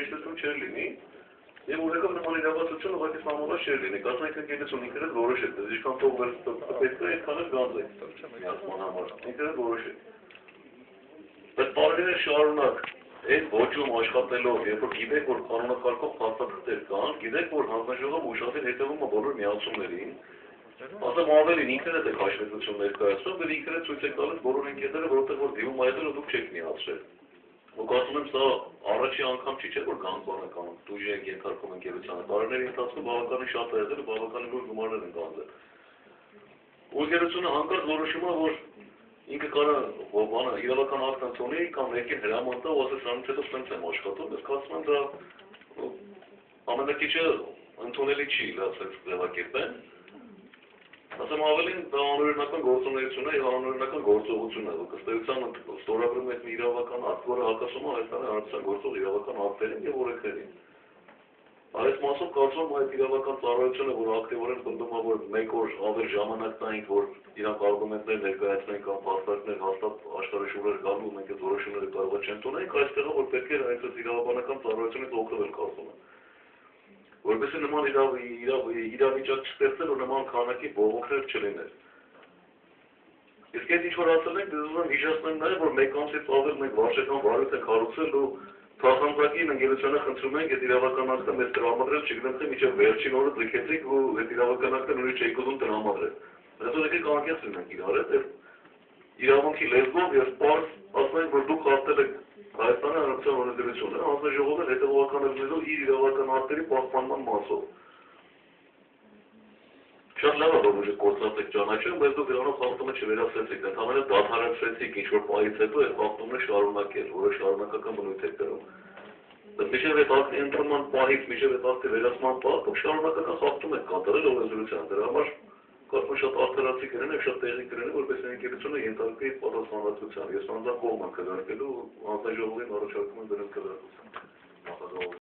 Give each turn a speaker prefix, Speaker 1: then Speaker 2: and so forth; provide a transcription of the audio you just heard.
Speaker 1: անհրաժեշտություն չէր լինի, եւ ուրեմն նման իրավասությունը ուղղակի սահմանված չէր լինի, կազմի ընկերությունը ինքն էլ որոշեց, ինչքան թող պետք է այդքան էլ գանձ է միացման համար, ինքն էլ որոշեց։ Բայց տարիներ շարունակ այդ ոճում աշխատելով, երբ որ գիտեք, որ կանոնակարգող փաստաթղթեր կան, գիտեք, որ հանձնաժողովը ուշադիր հետևում է բոլոր միացումներին, ասեմ ավելին ինքներդ եք հաշվետվություն ներկայացնում, դեռ ինքներդ ցույց եք տալիս բոլոր ընկերները, որովհետև որ դիմում այդերը դուք չեք միացրել։ Ու կարծում եմ սա առաջի անգամ չի, չէ՞ որ գանձ բան է կանում, դուժի եք ենթարկում ընկերությանը, տարիների ընթացքում բավականին շատ է եղել ու բավականին լուրջ գումարներ են գանձել։ Ու ընկերությունը հանկարծ որոշում է, որ ինքը կարա բանը իրավական ակտ ընդունի կամ մեկին հրամանտա ու ասես սրանից հետո սենց եմ աշխատում, ես կարծում եմ դա ամենակիչը ընդունելի չի լացած ձևակերպեն։ Ասեմ ավելին դա անօրինական գործունեություն է եւ անօրինական գործողություն է, ըստ էության ստորագրում է մի իրավական ակտ, որը հակասում է Հայաստանի Հանրապետության գործող իրավական ակտերին եւ օրենքներին։ Այս մասով կարծում եմ այդ իրավական ծառայությունը, որ ակտիվորեն պնդում է, որ մեկ օր ավել ժամանակ տանք, որ իրանք արգումենտներ ներկայացնեն կամ փաստարկներ հաստատ աշխարհաշուռեր գալու, մենք այդ որոշումները կարող չենք տոնենք, այստեղ որ պետք է այս իրավաբանական ծառայությունից օգտվել կարծում եմ։ Որպեսզի նման իրավիճակ չստեղծել ու նման քանակի բողոքներ չլիներ։ Իսկ այդ ինչ որ ասել ենք, դες ուզում եմ հիշեցնեմ նաև, որ մեկ ամսից ավել մենք վարչական վարույթ ենք հարուցել ու թախանձակին ընկերությանը խնդրում ենք այդ իրավական ակտը մեզ տրամադրել, չգիտեմ թե մինչև վերջին օրը ձգեցիք ու այդ իրավական ակտը նույնիսկ չէիք ուզում տրամադրել։ Այսօր եկեք անկեղծ լինենք իրար հետ եւ իրավունքի լեզվով եւ պարզ ասենք, որ դուք խախտել եք Հայաստանի Հանրապետության օրենսդրությունը, հանձնաժողովը հետևողական ելնելով իր իրավական ակտերի պահպանման մասով։ Շատ լավ է, որ ուժը կորցած եք ճանաչում, բայց դուք դրանով խախտումը չվերացրեցիք, ընդհանրապես դադարեցրեցիք ինչ-որ պահից հետո այդ խախտումները շարունակել, որը շարունակական բնույթ է կրում։ Մինչև այդ ակտի ընդունման պահից, մինչև այդ ակտի վերացման պահ, դուք շարունակական խախտում եք կատարել օրենսդրության, դրա համար կարծում շատ արդարացի կրեն եւ շատ տեղի կրեն, որպես ընկերությունը ենթարկվի պատասխանատվության։ Ես անձամբ կողմ եմ քննարկելու հանձնաժողովին առաջարկում եմ դրանց քննարկության։